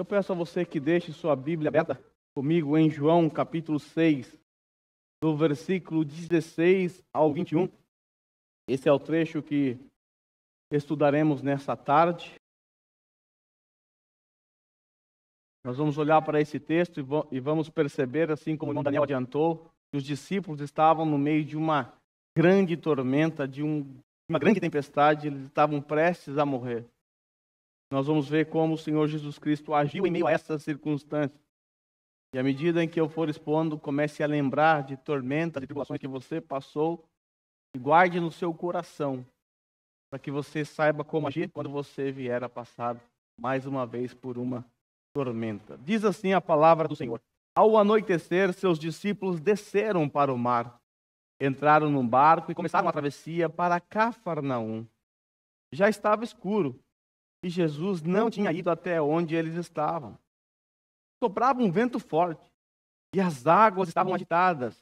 Eu peço a você que deixe sua Bíblia aberta comigo em João capítulo 6, do versículo 16 ao 21. Esse é o trecho que estudaremos nessa tarde. Nós vamos olhar para esse texto e vamos perceber, assim como o irmão Daniel adiantou, que os discípulos estavam no meio de uma grande tormenta, de uma grande tempestade, eles estavam prestes a morrer. Nós vamos ver como o Senhor Jesus Cristo agiu em meio a essas circunstâncias. E à medida em que eu for expondo, comece a lembrar de tormentas, de tribulações que você passou e guarde no seu coração, para que você saiba como agir quando você vier a passar mais uma vez por uma tormenta. Diz assim a palavra do Senhor: ao anoitecer, seus discípulos desceram para o mar, entraram num barco e começaram a travessia para Cafarnaum. Já estava escuro e Jesus não tinha ido até onde eles estavam. Soprava um vento forte e as águas estavam agitadas.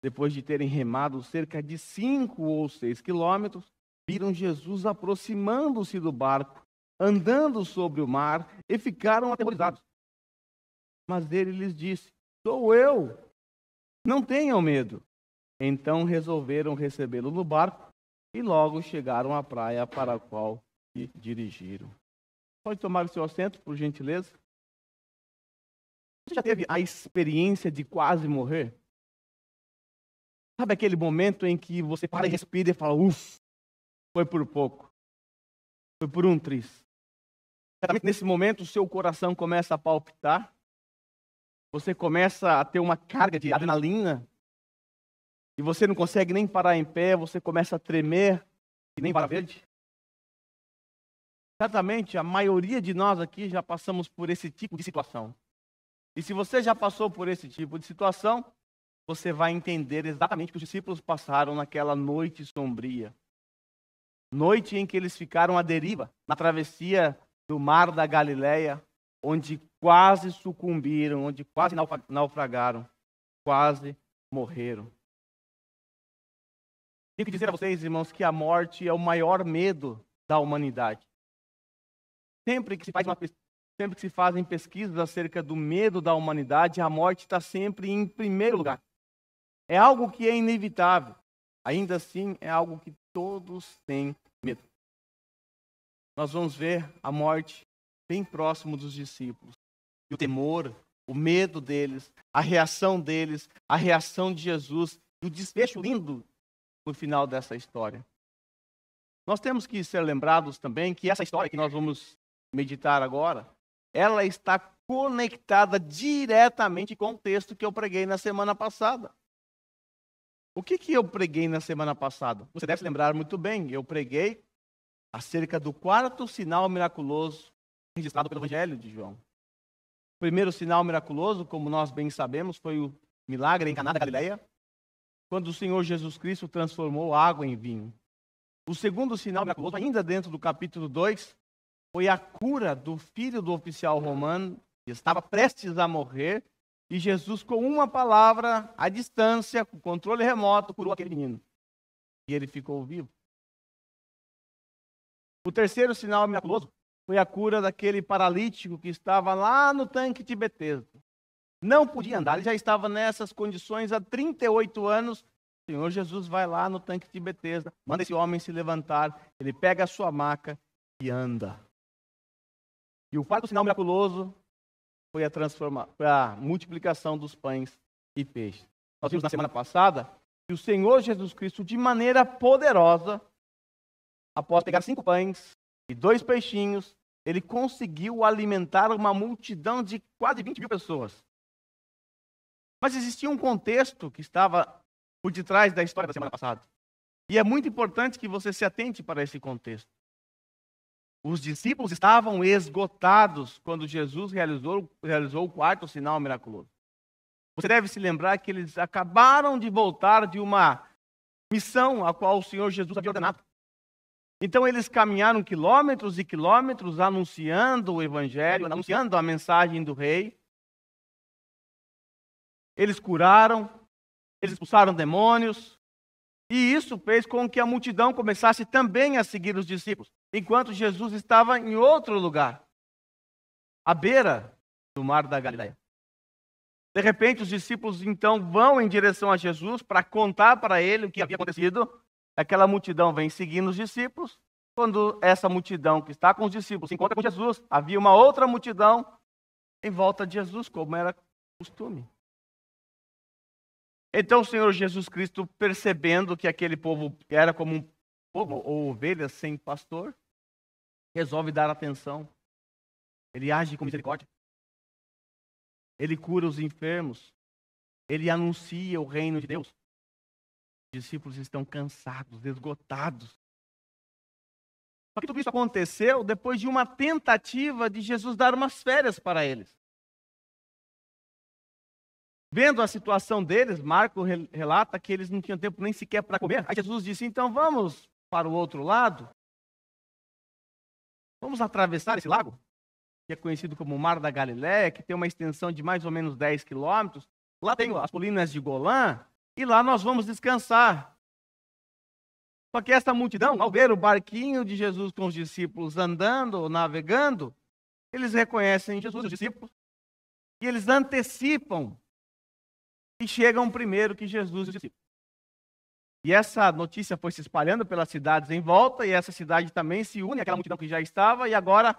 Depois de terem remado cerca de 5 ou 6 quilômetros, viram Jesus aproximando-se do barco, andando sobre o mar, e ficaram aterrorizados. Mas ele lhes disse: sou eu, não tenham medo. Então resolveram recebê-lo no barco e logo chegaram à praia para a qual se dirigiram. Pode tomar o seu assento, por gentileza? Você já teve a experiência de quase morrer? Sabe aquele momento em que você para e respira e fala: uff, foi por pouco, foi por um tris. Exatamente nesse momento o seu coração começa a palpitar, você começa a ter uma carga de adrenalina, e você não consegue nem parar em pé, você começa a tremer, que nem vara verde. Certamente a maioria de nós aqui já passamos por esse tipo de situação. E se você já passou por esse tipo de situação, você vai entender exatamente o que os discípulos passaram naquela noite sombria. Noite em que eles ficaram à deriva, na travessia do mar da Galileia, onde quase sucumbiram, onde quase naufragaram, quase morreram. Tenho que dizer a vocês, irmãos, que a morte é o maior medo da humanidade. Sempre que se fazem pesquisas acerca do medo da humanidade, a morte está sempre em primeiro lugar. É algo que é inevitável. Ainda assim, é algo que todos têm medo. Nós vamos ver a morte bem próximo dos discípulos. E o temor, o medo deles, a reação de Jesus, e o desfecho lindo no final dessa história. Nós temos que ser lembrados também que essa história que nós vamos meditar agora, ela está conectada diretamente com o texto que eu preguei na semana passada. O que eu preguei na semana passada? Você deve se lembrar muito bem. Eu preguei acerca do 4º sinal miraculoso registrado pelo Evangelho de João. O primeiro sinal miraculoso, como nós bem sabemos, foi o milagre em Caná da Galileia, quando o Senhor Jesus Cristo transformou água em vinho. O segundo sinal miraculoso, ainda dentro do capítulo 2, foi a cura do filho do oficial romano, que estava prestes a morrer, e Jesus, com uma palavra, à distância, com controle remoto, curou aquele menino. E ele ficou vivo. O terceiro sinal miraculoso foi a cura daquele paralítico que estava lá no tanque de Betesda. Não podia andar, ele já estava nessas condições há 38 anos. O Senhor Jesus vai lá no tanque de Betesda, manda esse homem se levantar, ele pega a sua maca e anda. E o 4º sinal miraculoso foi a multiplicação dos pães e peixes. Nós vimos na semana passada que o Senhor Jesus Cristo, de maneira poderosa, após pegar 5 pães e 2 peixinhos, ele conseguiu alimentar uma multidão de quase 20 mil pessoas. Mas existia um contexto que estava por detrás da história da semana passada. E é muito importante que você se atente para esse contexto. Os discípulos estavam esgotados quando Jesus realizou o 4º sinal miraculoso. Você deve se lembrar que eles acabaram de voltar de uma missão a qual o Senhor Jesus havia ordenado. Então eles caminharam quilômetros e quilômetros anunciando o Evangelho, anunciando a mensagem do Rei. Eles curaram, eles expulsaram demônios, e isso fez com que a multidão começasse também a seguir os discípulos, enquanto Jesus estava em outro lugar. à beira do mar da Galileia. De repente, os discípulos então vão em direção a Jesus para contar para ele o que havia acontecido. Aquela multidão vem seguindo os discípulos. Quando essa multidão que está com os discípulos se encontra com Jesus, havia uma outra multidão em volta de Jesus, como era costume. Então o Senhor Jesus Cristo, percebendo que aquele povo era como um povo ou ovelhas sem pastor, resolve dar atenção. Ele age com misericórdia. Ele cura os enfermos. Ele anuncia o reino de Deus. Os discípulos estão cansados, esgotados. Só que tudo isso aconteceu depois de uma tentativa de Jesus dar umas férias para eles. Vendo a situação deles, Marcos relata que eles não tinham tempo nem sequer para comer. Aí Jesus disse, então vamos para o outro lado. Vamos atravessar esse lago, que é conhecido como o Mar da Galileia, que tem uma extensão de mais ou menos 10 quilômetros. Lá tem as colinas de Golã, e lá nós vamos descansar. Só que essa multidão, ao ver o barquinho de Jesus com os discípulos andando, navegando, eles reconhecem Jesus, os discípulos, e eles antecipam e chegam primeiro que Jesus e os discípulos. E essa notícia foi se espalhando pelas cidades em volta, e essa cidade também se une àquela multidão que já estava, e agora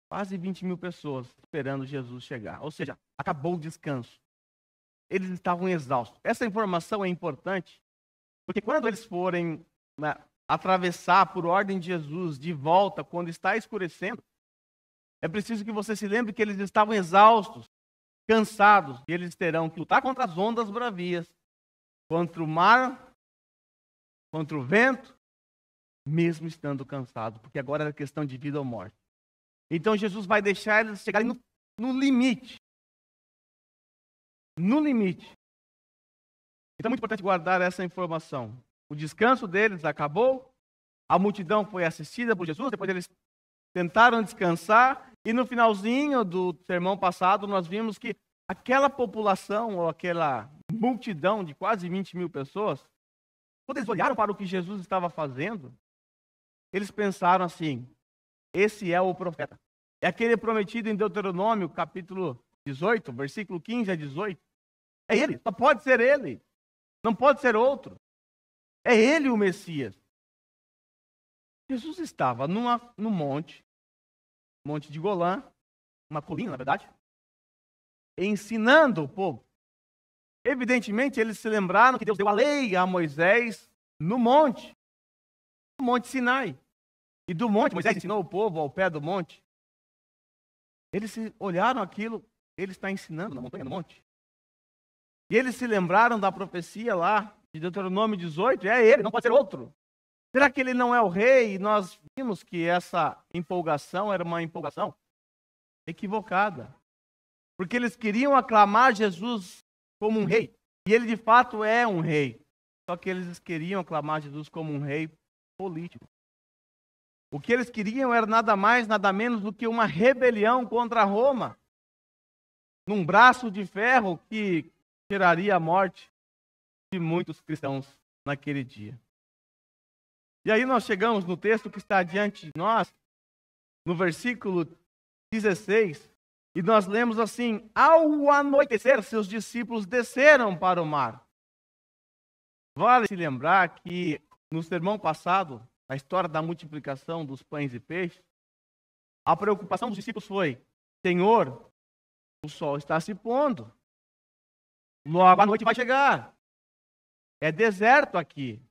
quase 20 mil pessoas esperando Jesus chegar. Ou seja, acabou o descanso. Eles estavam exaustos. Essa informação é importante, porque quando eles forem atravessar por ordem de Jesus de volta, quando está escurecendo, é preciso que você se lembre que eles estavam exaustos, cansados, e eles terão que lutar contra as ondas bravias, contra o mar, contra o vento, mesmo estando cansados, porque agora era questão de vida ou morte. Então Jesus vai deixar eles chegarem no limite. No limite. Então é muito importante guardar essa informação. O descanso deles acabou, a multidão foi assistida por Jesus, depois eles tentaram descansar, e no finalzinho do sermão passado nós vimos que aquela população, ou aquela multidão de quase 20 mil pessoas, quando eles olharam para o que Jesus estava fazendo, eles pensaram assim, esse é o profeta. É aquele prometido em Deuteronômio, capítulo 18, versículo 15 a 18. É ele, só pode ser ele. Não pode ser outro. É ele o Messias. Jesus estava no monte de Golã, uma colina, na verdade, ensinando o povo. Evidentemente, eles se lembraram que Deus deu a lei a Moisés no monte Sinai. E do monte, Moisés ensinou o povo ao pé do monte. Eles olharam aquilo, ele está ensinando na montanha, no monte. E eles se lembraram da profecia lá, de Deuteronômio 18, é ele, não pode ser outro. Será que ele não é o rei? E nós vimos que essa empolgação era uma empolgação equivocada. Porque eles queriam aclamar Jesus como um rei. E ele de fato é um rei. Só que eles queriam aclamar Jesus como um rei político. O que eles queriam era nada mais, nada menos do que uma rebelião contra Roma. Num braço de ferro que geraria a morte de muitos cristãos naquele dia. E aí nós chegamos no texto que está diante de nós, no versículo 16, e nós lemos assim: ao anoitecer, seus discípulos desceram para o mar. Vale se lembrar que no sermão passado, na história da multiplicação dos pães e peixes, a preocupação dos discípulos foi: Senhor, o sol está se pondo. Logo a noite vai chegar. É deserto aqui.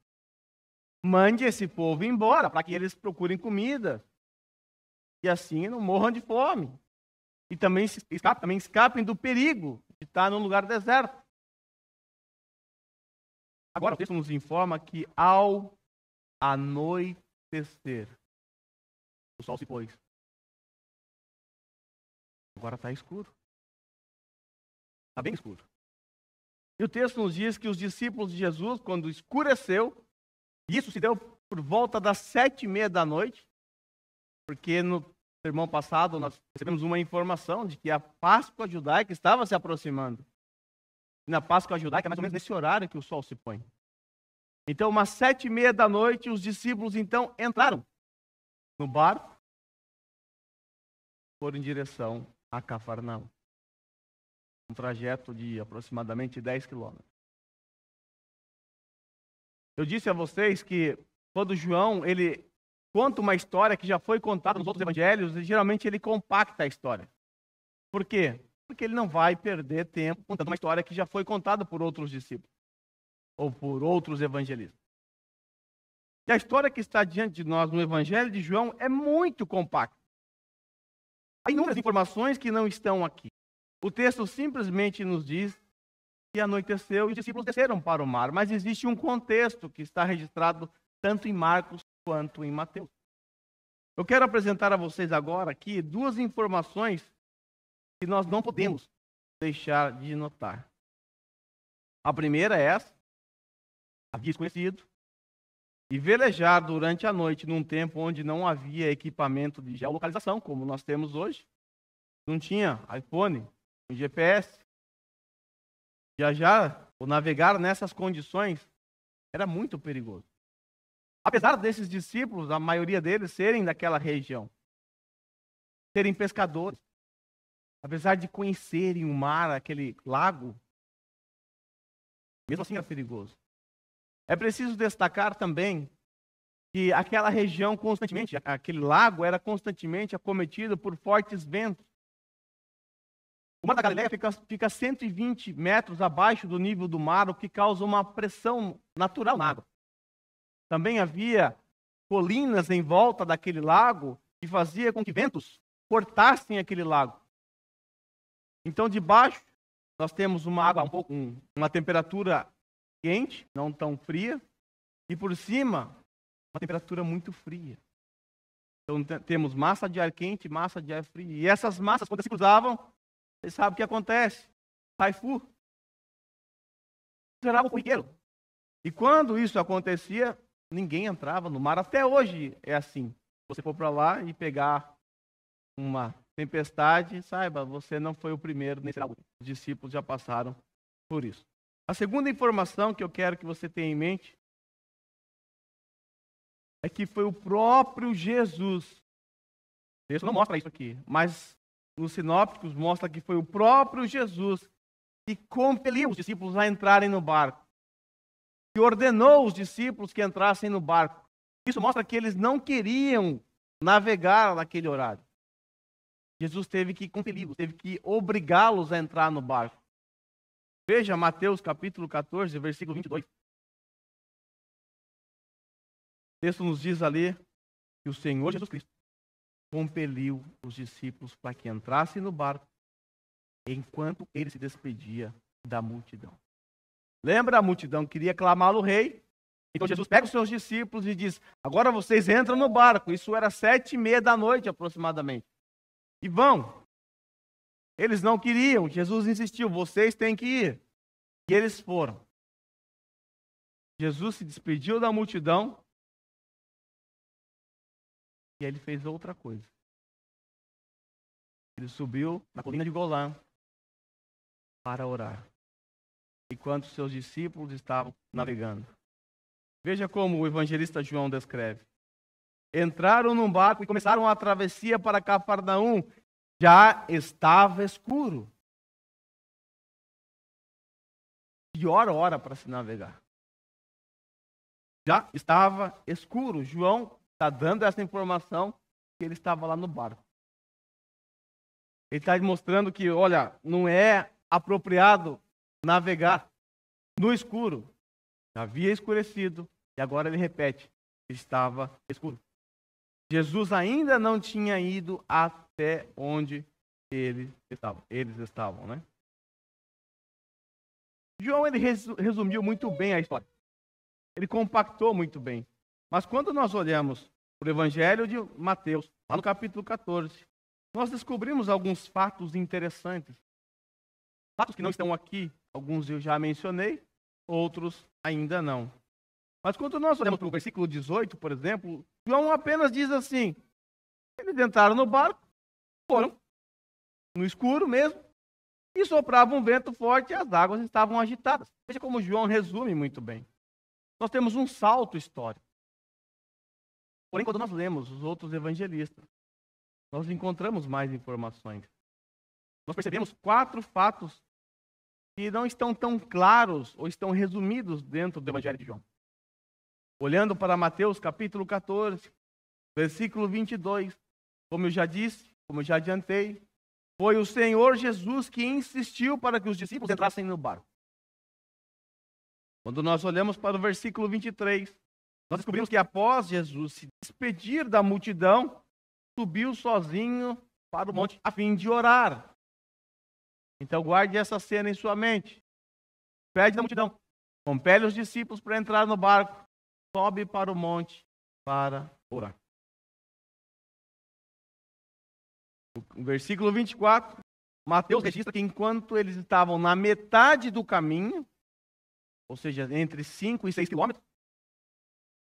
Mande esse povo embora para que eles procurem comida. E assim não morram de fome. E também escapem do perigo de estar num lugar deserto. Agora o texto nos informa que ao anoitecer, o sol se pôs. Agora está escuro. Está bem escuro. E o texto nos diz que os discípulos de Jesus, quando escureceu, isso se deu por volta das 7:30 da noite, porque no sermão passado nós recebemos uma informação de que a Páscoa judaica estava se aproximando. E na Páscoa judaica é mais ou menos nesse horário que o sol se põe. Então, umas 7:30 da noite, os discípulos então entraram no barco foram em direção a Cafarnaum. Um trajeto de aproximadamente 10 quilômetros. Eu disse a vocês que quando João, ele conta uma história que já foi contada nos outros evangelhos, e geralmente ele compacta a história. Por quê? Porque ele não vai perder tempo contando uma história que já foi contada por outros discípulos, ou por outros evangelistas. E a história que está diante de nós no Evangelho de João é muito compacta. Há inúmeras informações que não estão aqui. O texto simplesmente nos diz que anoiteceu e os discípulos desceram para o mar, mas existe um contexto que está registrado tanto em Marcos quanto em Mateus. Eu quero apresentar a vocês agora aqui duas informações que nós não podemos deixar de notar. A primeira é essa: havia desconhecido e velejar durante a noite num tempo onde não havia equipamento de geolocalização, como nós temos hoje. Não tinha iPhone, GPS. Viajar ou navegar nessas condições era muito perigoso. Apesar desses discípulos, a maioria deles serem daquela região, serem pescadores, apesar de conhecerem o mar, aquele lago, mesmo assim era perigoso. É preciso destacar também que aquela região constantemente, aquele lago era constantemente acometido por fortes ventos. O Mar da Galileia fica 120 metros abaixo do nível do mar, o que causa uma pressão natural na água. Também havia colinas em volta daquele lago que fazia com que ventos cortassem aquele lago. Então, debaixo, nós temos uma água uma temperatura quente, não tão fria, e por cima, uma temperatura muito fria. Então, temos massa de ar quente e massa de ar frio. E essas massas, quando se cruzavam, vocês sabem o que acontece? Taifu. Gerava o corriqueiro. E quando isso acontecia, ninguém entrava no mar. Até hoje é assim. Se você for para lá e pegar uma tempestade, saiba, você não foi o primeiro nesse lago. Os discípulos já passaram por isso. A segunda informação que eu quero que você tenha em mente é que foi o próprio Jesus. O texto não mostra isso aqui, mas nos sinópticos mostra que foi o próprio Jesus que compeliu os discípulos a entrarem no barco, que ordenou os discípulos que entrassem no barco. Isso mostra que eles não queriam navegar naquele horário. Jesus teve que compeli-los, teve que obrigá-los a entrar no barco. Veja Mateus capítulo 14, versículo 22. O texto nos diz ali que o Senhor Jesus Cristo compeliu os discípulos para que entrassem no barco enquanto ele se despedia da multidão. Lembra, a multidão queria clamá-lo rei? Então Jesus pega os seus discípulos e diz: agora vocês entram no barco. Isso era 7:30 da noite aproximadamente. E vão. Eles não queriam, Jesus insistiu: vocês têm que ir. E eles foram. Jesus se despediu da multidão. E aí ele fez outra coisa. Ele subiu na colina de Golã para orar, enquanto seus discípulos estavam navegando. Veja como o evangelista João descreve. Entraram num barco e começaram a travessia para Cafarnaum. Já estava escuro. Pior hora para se navegar. Já estava escuro. João está dando essa informação que ele estava lá no barco. Ele está mostrando que, olha, não é apropriado navegar no escuro. Já havia escurecido e agora ele repete: estava escuro. Jesus ainda não tinha ido até onde eles estavam, né? João, ele resumiu muito bem a história. Ele compactou muito bem. Mas quando nós olhamos para o Evangelho de Mateus, lá no capítulo 14, nós descobrimos alguns fatos interessantes. Fatos que não estão aqui, alguns eu já mencionei, outros ainda não. Mas quando nós olhamos para o versículo 18, por exemplo, João apenas diz assim: eles entraram no barco, foram no escuro mesmo, e soprava um vento forte e as águas estavam agitadas. Veja como João resume muito bem. Nós temos um salto histórico. Porém, quando nós lemos os outros evangelistas, nós encontramos mais informações. Nós percebemos 4 fatos que não estão tão claros ou estão resumidos dentro do Evangelho de João. Olhando para Mateus capítulo 14, versículo 22, como eu já disse, como eu já adiantei, foi o Senhor Jesus que insistiu para que os discípulos entrassem no barco. Quando nós olhamos para o versículo 23, nós descobrimos que após Jesus se despedir da multidão, subiu sozinho para o monte a fim de orar. Então guarde essa cena em sua mente. Pede da multidão, compele os discípulos para entrar no barco, sobe para o monte para orar. O versículo 24, Mateus registra que enquanto eles estavam na metade do caminho, ou seja, entre 5 e 6 quilômetros,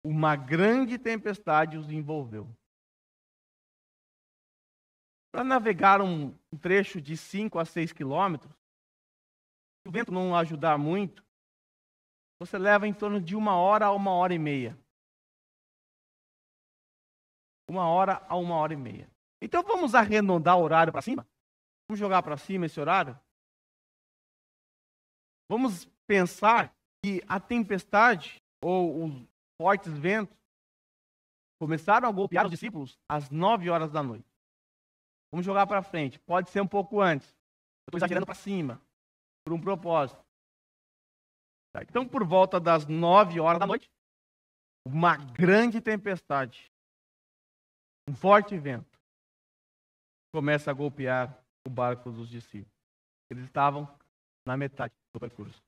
uma grande tempestade os envolveu. Para navegar um trecho de 5 a 6 quilômetros, se o vento não ajudar muito, você leva em torno de 1 hora a 1 hora e meia. 1 hora a 1 hora e meia. Então vamos arredondar o horário para cima? Vamos jogar para cima esse horário? Vamos pensar que a tempestade ou os fortes ventos começaram a golpear os discípulos às 9 horas da noite. Vamos jogar para frente. Pode ser um pouco antes. Eu estou exagerando para cima, por um propósito. Tá. Então, por volta das 9 horas da noite, uma grande tempestade, um forte vento, começa a golpear o barco dos discípulos. Eles estavam na metade do percurso.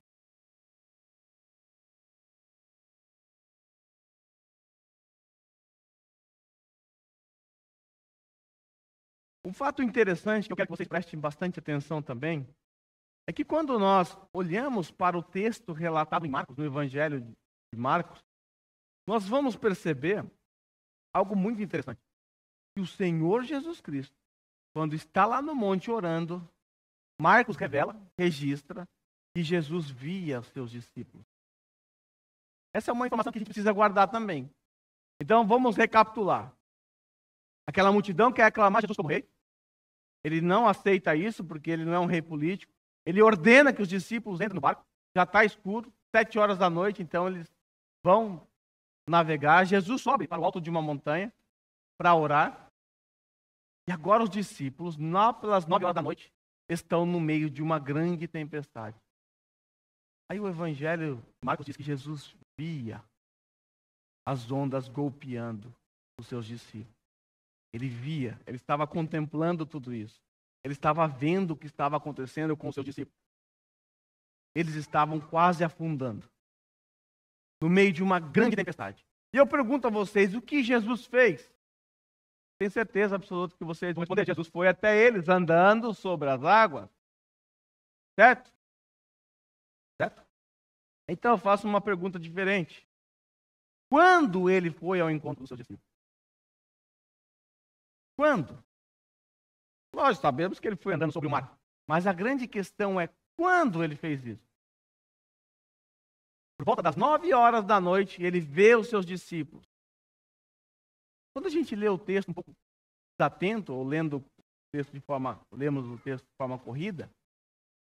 Um fato interessante que eu quero que vocês prestem bastante atenção também é que quando nós olhamos para o texto relatado em Marcos, no Evangelho de Marcos, nós vamos perceber algo muito interessante. Que o Senhor Jesus Cristo, quando está lá no monte orando, Marcos revela, registra, que Jesus via os seus discípulos. Essa é uma informação que a gente precisa guardar também. Então vamos recapitular. Aquela multidão quer aclamar Jesus como rei. Ele não aceita isso porque ele não é um rei político. Ele ordena que os discípulos entrem no barco. Já está escuro, 7 horas da noite, então eles vão navegar. Jesus sobe para o alto de uma montanha para orar. E agora os discípulos, pelas 9 horas da noite, estão no meio de uma grande tempestade. Aí o Evangelho, Marcos diz que Jesus via as ondas golpeando os seus discípulos. Ele via, ele estava contemplando tudo isso. Ele estava vendo o que estava acontecendo com os seus discípulos. Eles estavam quase afundando, no meio de uma grande tempestade. E eu pergunto a vocês, o que Jesus fez? Tenho certeza absoluta que vocês vão responder. Jesus foi até eles andando sobre as águas. Certo? Certo? Então eu faço uma pergunta diferente. Quando ele foi ao encontro dos seus discípulos? Quando? Nós sabemos que ele foi andando sobre o mar. Mas a grande questão é quando ele fez isso. Por volta das 9 horas da noite, ele vê os seus discípulos. Quando a gente lê o texto um pouco desatento, ou lemos o texto de forma corrida,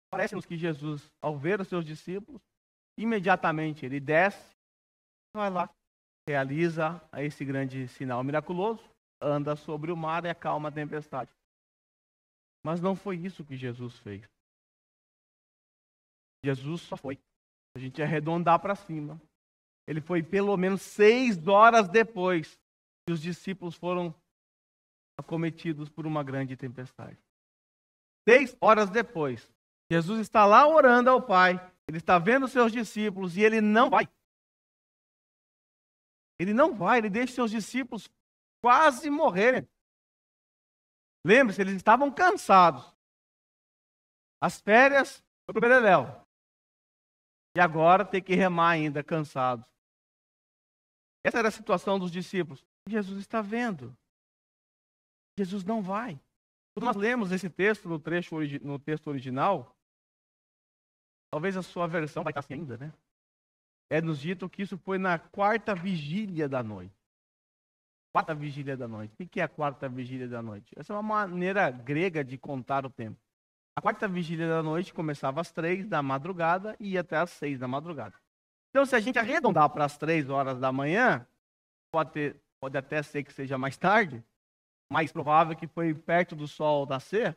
parece-nos que Jesus, ao ver os seus discípulos, imediatamente ele desce, vai lá, realiza esse grande sinal miraculoso, anda sobre o mar e acalma a tempestade. Mas não foi isso que Jesus fez. Jesus só foi. A gente arredondar para cima. Ele foi pelo menos 6 horas depois que os discípulos foram acometidos por uma grande tempestade. 6 horas depois, Jesus está lá orando ao Pai. Ele está vendo os seus discípulos e ele não vai. Ele não vai, ele deixa seus discípulos quase morrerem. Lembre-se, eles estavam cansados. As férias foi para o beleléu. E agora tem que remar ainda, cansados. Essa era a situação dos discípulos. Jesus está vendo. Jesus não vai. Quando nós lemos esse texto no texto original, talvez a sua versão vai estar assim ainda, né? É nos dito que isso foi na 4ª vigília da noite. quarta vigília da noite. O que é a quarta vigília da noite? Essa é uma maneira grega de contar o tempo. A quarta vigília da noite começava às 3 da madrugada e ia até às 6 da madrugada. Então, se a gente arredondar para as 3 horas da manhã, pode até ser que seja mais tarde, mais provável que foi perto do sol nascer,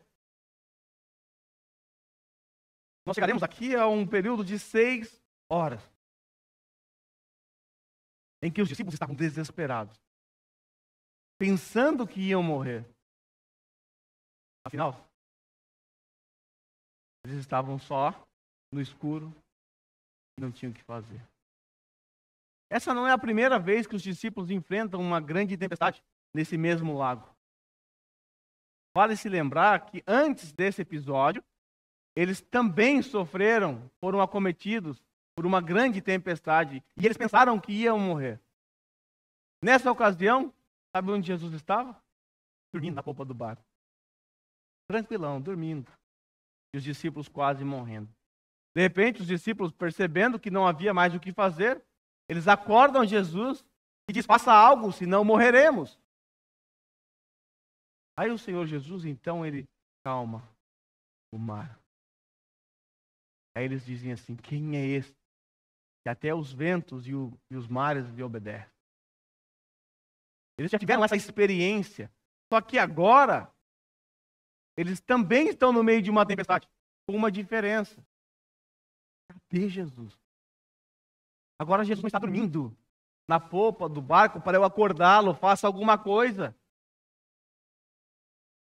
nós chegaremos aqui a um período de 6 horas, em que os discípulos estavam desesperados, pensando que iam morrer. Afinal, eles estavam só, no escuro, e não tinham o que fazer. Essa não é a primeira vez que os discípulos enfrentam uma grande tempestade nesse mesmo lago. Vale se lembrar que antes desse episódio, eles também sofreram, foram acometidos por uma grande tempestade e eles pensaram que iam morrer. Nessa ocasião, sabe onde Jesus estava? Dormindo na polpa do barco. Tranquilão, dormindo. E os discípulos quase morrendo. De repente, os discípulos, percebendo que não havia mais o que fazer, eles acordam Jesus e diz: faça algo, senão morreremos. Aí o Senhor Jesus, então, ele calma o mar. Aí eles dizem assim: quem é esse? Que até os ventos e os mares lhe obedecem. Eles já tiveram essa experiência. Só que agora, eles também estão no meio de uma tempestade. Com uma diferença. Cadê Jesus? Agora Jesus não está dormindo na polpa do barco para eu acordá-lo, faça alguma coisa.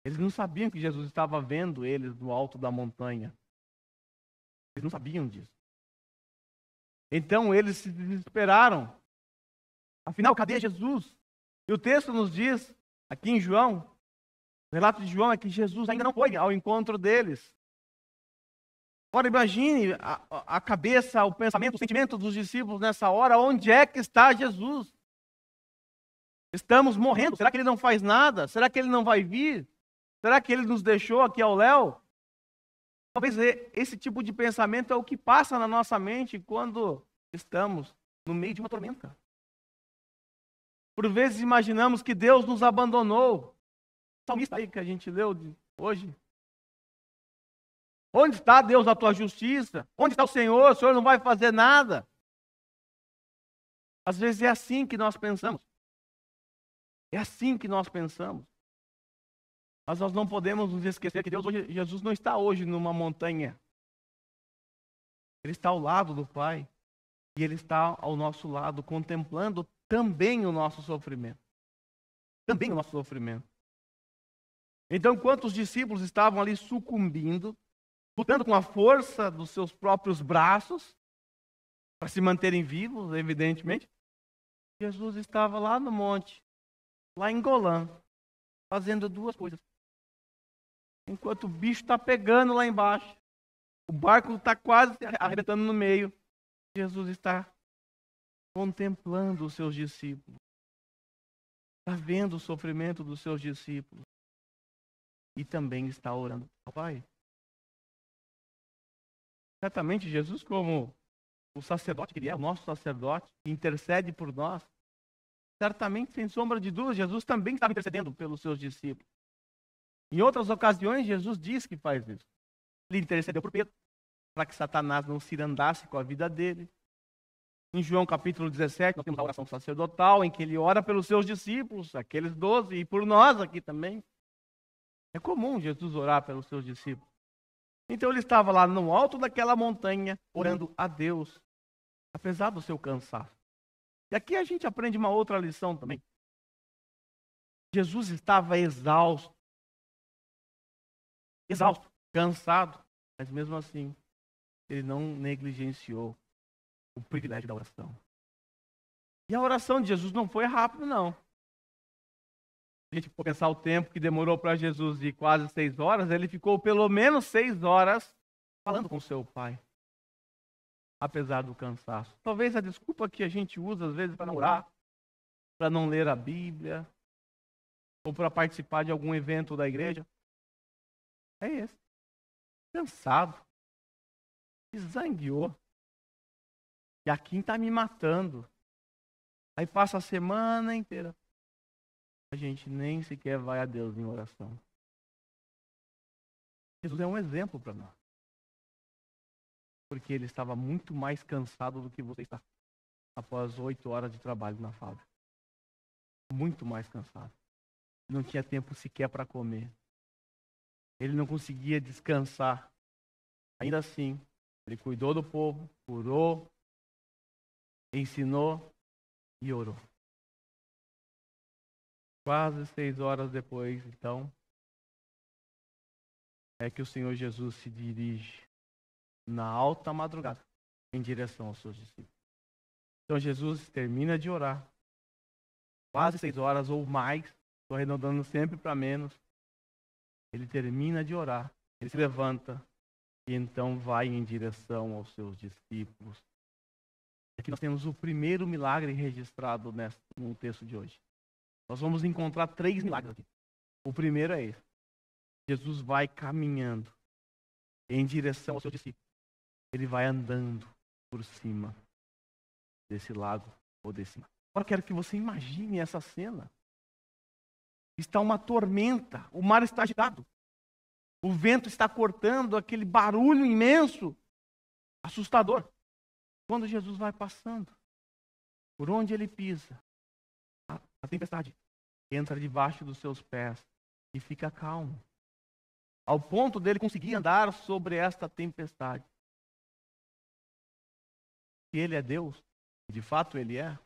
Eles não sabiam que Jesus estava vendo eles no alto da montanha. Eles não sabiam disso. Então eles se desesperaram. Afinal, cadê Jesus? E o texto nos diz, aqui em João, o relato de João é que Jesus ainda não foi ao encontro deles. Ora, imagine a cabeça, o pensamento, o sentimento dos discípulos nessa hora. Onde é que está Jesus? Estamos morrendo. Será que ele não faz nada? Será que ele não vai vir? Será que ele nos deixou aqui ao léu? Talvez esse tipo de pensamento é o que passa na nossa mente quando estamos no meio de uma tormenta. Por vezes imaginamos que Deus nos abandonou. O salmista aí que a gente leu hoje. Onde está, Deus, a tua justiça? Onde está o Senhor? O Senhor não vai fazer nada. Às vezes é assim que nós pensamos. É assim que nós pensamos. Mas nós não podemos nos esquecer que Jesus não está hoje numa montanha. Ele está ao lado do Pai. E Ele está ao nosso lado, contemplando também o nosso sofrimento. Também o nosso sofrimento. Então, enquanto os discípulos estavam ali sucumbindo, lutando com a força dos seus próprios braços, para se manterem vivos, evidentemente, Jesus estava lá no monte, lá em Golã, fazendo duas coisas. Enquanto o bicho está pegando lá embaixo, o barco está quase arrebentando no meio, Jesus está contemplando os seus discípulos. Está vendo o sofrimento dos seus discípulos. E também está orando ao Pai. Certamente Jesus, como o sacerdote que ele é, o nosso sacerdote, que intercede por nós, certamente, sem sombra de dúvida, Jesus também estava intercedendo pelos seus discípulos. Em outras ocasiões, Jesus diz que faz isso. Ele intercedeu por Pedro, para que Satanás não se andasse com a vida dele. Em João capítulo 17, nós temos a oração sacerdotal, em que ele ora pelos seus discípulos, aqueles 12, e por nós aqui também. É comum Jesus orar pelos seus discípulos. Então ele estava lá no alto daquela montanha, orando a Deus, apesar do seu cansaço. E aqui a gente aprende uma outra lição também. Jesus estava exausto, cansado, mas mesmo assim, ele não negligenciou o privilégio da oração. E a oração de Jesus não foi rápida, não. Se a gente for pensar o tempo que demorou para Jesus ir quase 6 horas, ele ficou pelo menos 6 horas falando com seu Pai, apesar do cansaço. Talvez a desculpa que a gente usa às vezes para não orar, para não ler a Bíblia, ou para participar de algum evento da igreja, é esse. Cansado. Zangueou. E aqui está me matando. Aí passa a semana inteira a gente nem sequer vai a Deus em oração. Jesus é um exemplo para nós. Porque ele estava muito mais cansado do que você está após 8 horas de trabalho na fábrica. Muito mais cansado. Não tinha tempo sequer para comer. Ele não conseguia descansar. Ainda assim, ele cuidou do povo, curou, ensinou e orou. Quase 6 horas depois, então, é que o Senhor Jesus se dirige na alta madrugada em direção aos seus discípulos. Então Jesus termina de orar, quase 6 horas ou mais, estou arredondando sempre para menos. Ele termina de orar, ele se levanta e então vai em direção aos seus discípulos. Aqui nós temos o primeiro milagre registrado no texto de hoje. Nós vamos encontrar 3 milagres aqui. O primeiro é esse. Jesus vai caminhando em direção aos seus discípulos. Ele vai andando por cima desse lago ou desse mar. Agora eu quero que você imagine essa cena. Está uma tormenta, o mar está agitado. O vento está cortando, aquele barulho imenso, assustador. Quando Jesus vai passando, por onde ele pisa, a tempestade entra debaixo dos seus pés e fica calmo. Ao ponto dele conseguir andar sobre esta tempestade. Se ele é Deus, de fato ele é,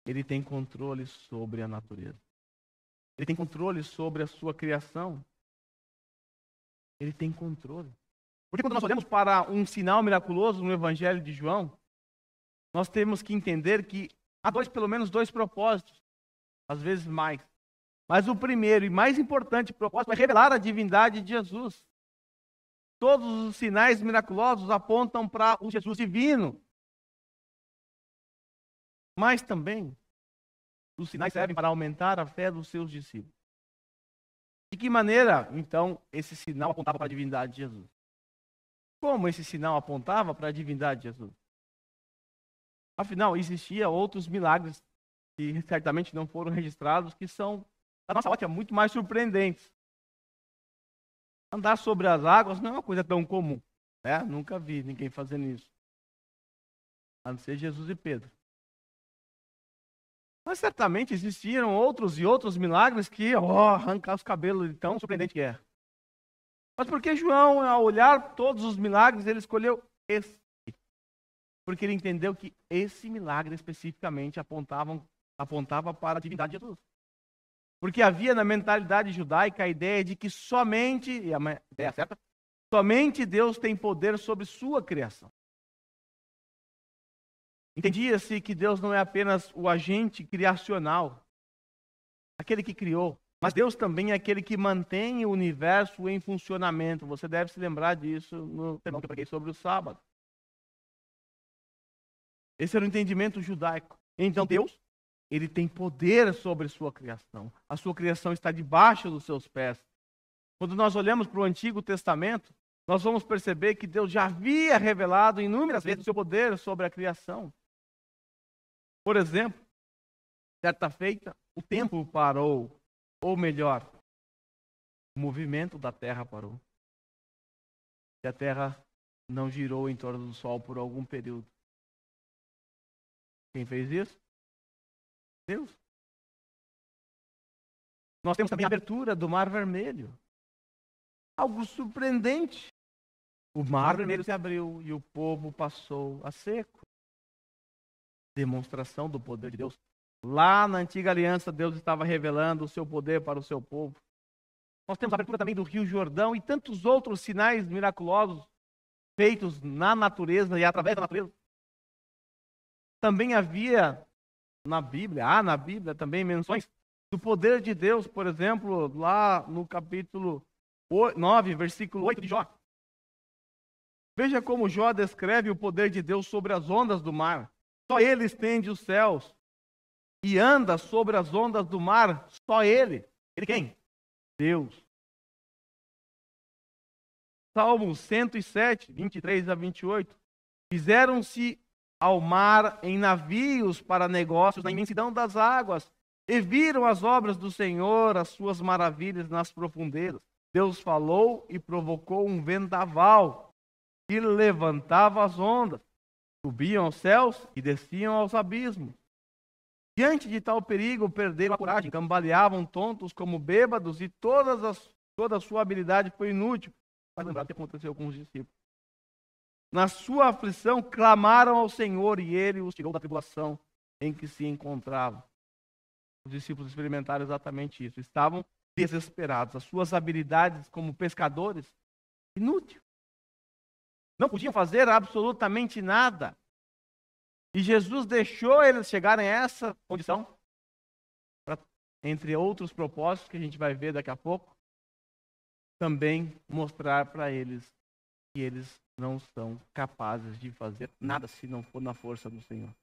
ele tem controle sobre a natureza. Ele tem controle sobre a sua criação. Ele tem controle. Porque quando nós olhamos para um sinal miraculoso no Evangelho de João, nós temos que entender que há pelo menos dois propósitos, às vezes mais. Mas o primeiro e mais importante propósito é revelar a divindade de Jesus. Todos os sinais miraculosos apontam para o Jesus divino. Mas também, os sinais servem para aumentar a fé dos seus discípulos. De que maneira, então, esse sinal apontava para a divindade de Jesus? Como esse sinal apontava para a divindade de Jesus? Afinal, existiam outros milagres que certamente não foram registrados, que são, da nossa ótica, muito mais surpreendentes. Andar sobre as águas não é uma coisa tão comum, né? Nunca vi ninguém fazendo isso. A não ser Jesus e Pedro. Mas certamente existiram outros e outros milagres que, arrancar os cabelos de tão surpreendente que é. Mas por que João, ao olhar todos os milagres, ele escolheu esse? Porque ele entendeu que esse milagre especificamente apontava para a divindade de Jesus. Porque havia na mentalidade judaica a ideia de que somente, e a ideia certa, somente Deus tem poder sobre sua criação. Entendia-se que Deus não é apenas o agente criacional, aquele que criou, mas Deus também é aquele que mantém o universo em funcionamento. Você deve se lembrar disso no sermão que eu preguei sobre o sábado. Esse era o entendimento judaico. Então Deus, ele tem poder sobre sua criação. A sua criação está debaixo dos seus pés. Quando nós olhamos para o Antigo Testamento, nós vamos perceber que Deus já havia revelado inúmeras vezes o seu poder sobre a criação. Por exemplo, certa feita, o tempo parou, ou melhor, o movimento da Terra parou. E a Terra não girou em torno do Sol por algum período. Quem fez isso? Deus. Nós temos também a abertura do Mar Vermelho. Algo surpreendente. O Mar Vermelho se abriu e o povo passou a seco. Demonstração do poder de Deus. Lá na antiga aliança, Deus estava revelando o seu poder para o seu povo. Nós temos a abertura também do Rio Jordão e tantos outros sinais miraculosos feitos na natureza e através da natureza. Também havia na Bíblia também menções do poder de Deus, por exemplo, lá no capítulo 9, versículo 8 de Jó. Veja como Jó descreve o poder de Deus sobre as ondas do mar. Só ele estende os céus e anda sobre as ondas do mar. Só ele. Ele quem? Deus. Salmo 107, 23 a 28. Fizeram-se ao mar em navios para negócios na imensidão das águas. e viram as obras do Senhor, as suas maravilhas nas profundezas. Deus falou e provocou um vendaval, que levantava as ondas, subiam aos céus e desciam aos abismos. Diante de tal perigo, perderam a coragem, cambaleavam tontos como bêbados, e toda a sua habilidade foi inútil. Vai lembrar o que aconteceu com os discípulos. Na sua aflição, clamaram ao Senhor, e Ele os tirou da tribulação em que se encontravam. Os discípulos experimentaram exatamente isso. Estavam desesperados. As suas habilidades como pescadores, inútil. Não podiam fazer absolutamente nada. E Jesus deixou eles chegarem a essa condição, para, entre outros propósitos que a gente vai ver daqui a pouco, também mostrar para eles que eles não são capazes de fazer nada se não for na força do Senhor.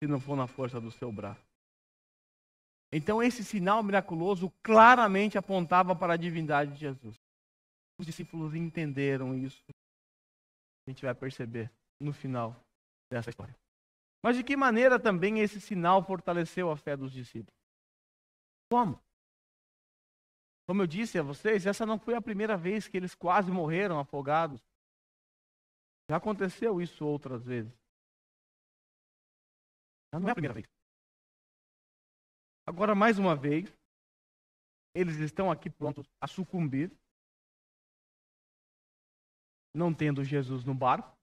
Se não for na força do seu braço. Então esse sinal miraculoso claramente apontava para a divindade de Jesus. Os discípulos entenderam isso. A gente vai perceber no final dessa história. Mas de que maneira também esse sinal fortaleceu a fé dos discípulos? Como? Como eu disse a vocês, essa não foi a primeira vez que eles quase morreram afogados. Já aconteceu isso outras vezes. Já não é a primeira vez. Agora, mais uma vez, eles estão aqui prontos a sucumbir, não tendo Jesus no barco.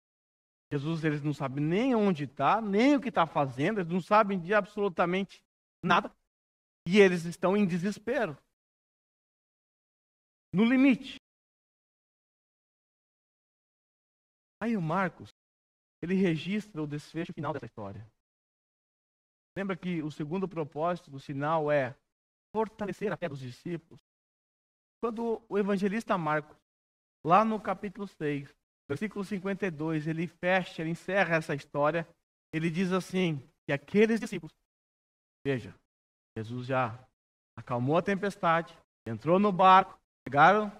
Jesus, eles não sabem nem onde está, nem o que está fazendo, eles não sabem de absolutamente nada. E eles estão em desespero. No limite. Aí o Marcos, ele registra o desfecho final dessa história. Lembra que o segundo propósito do sinal é fortalecer a fé dos discípulos? Quando o evangelista Marcos, lá no capítulo 6, versículo 52, ele encerra essa história, ele diz assim, que aqueles discípulos, veja, Jesus já acalmou a tempestade, entrou no barco, chegaram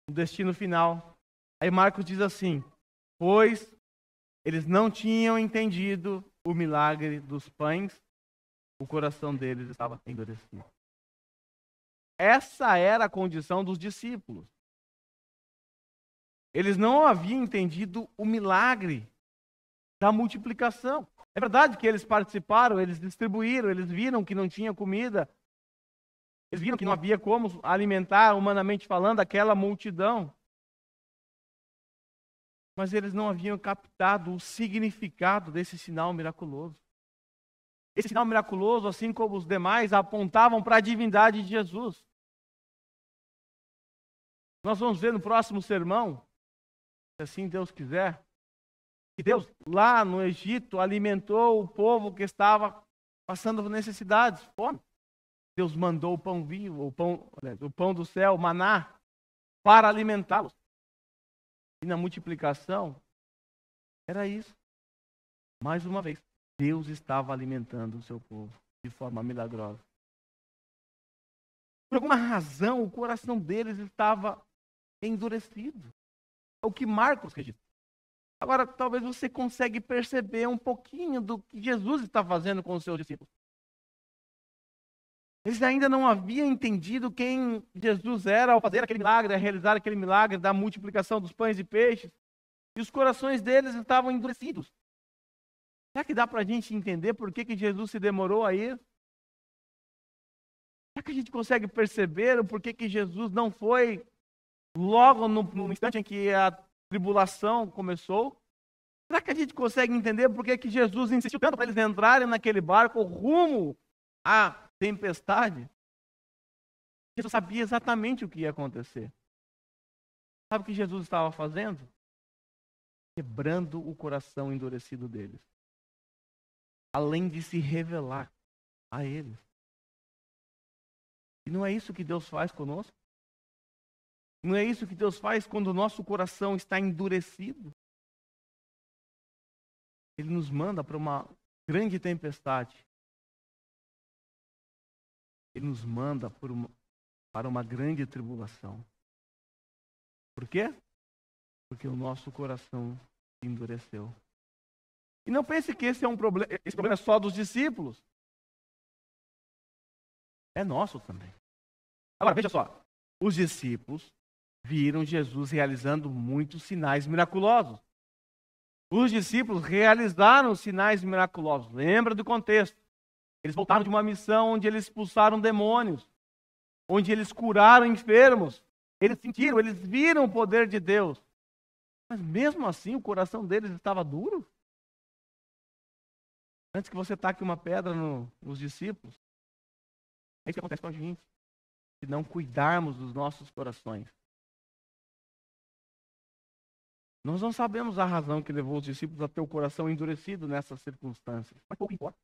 no destino final. Aí Marcos diz assim, pois eles não tinham entendido o milagre dos pães, o coração deles estava endurecido. Essa era a condição dos discípulos. Eles não haviam entendido o milagre da multiplicação. É verdade que eles participaram, eles distribuíram, eles viram que não tinha comida, eles viram que não havia como alimentar, humanamente falando, aquela multidão. Mas eles não haviam captado o significado desse sinal miraculoso. Esse sinal miraculoso, assim como os demais, apontavam para a divindade de Jesus. Nós vamos ver no próximo sermão, se assim Deus quiser, que Deus lá no Egito alimentou o povo que estava passando necessidades, fome. Deus mandou o pão vivo, o pão do céu, o maná, para alimentá-los. E na multiplicação, era isso. Mais uma vez, Deus estava alimentando o seu povo de forma milagrosa. Por alguma razão, o coração deles estava endurecido. É o que Marcos registra. Agora, talvez você consiga perceber um pouquinho do que Jesus está fazendo com os seus discípulos. Eles ainda não haviam entendido quem Jesus era ao fazer aquele milagre, a realizar aquele milagre da multiplicação dos pães e peixes. E os corações deles estavam endurecidos. Será que dá para a gente entender por que Jesus se demorou a ir? Será que a gente consegue perceber o porquê que Jesus não foi logo no instante em que a tribulação começou? Será que a gente consegue entender por que Jesus insistiu tanto para eles entrarem naquele barco rumo à tempestade? Jesus sabia exatamente o que ia acontecer. Sabe o que Jesus estava fazendo? Quebrando o coração endurecido deles. Além de se revelar a eles. E não é isso que Deus faz conosco? Não é isso que Deus faz quando o nosso coração está endurecido? Ele nos manda para uma grande tempestade. Ele nos manda para uma grande tribulação. Por quê? Porque o nosso coração endureceu. E não pense que esse problema é só dos discípulos. é nosso também. Agora, veja só. Os discípulos viram Jesus realizando muitos sinais miraculosos. Os discípulos realizaram sinais miraculosos. Lembra do contexto. Eles voltaram de uma missão onde eles expulsaram demônios, onde eles curaram enfermos. Eles sentiram, eles viram o poder de Deus. Mas mesmo assim o coração deles estava duro. Antes que você taque uma pedra nos discípulos. É isso que acontece com a gente. Se não cuidarmos dos nossos corações. Nós não sabemos a razão que levou os discípulos a ter o coração endurecido nessas circunstâncias. Mas pouco importa.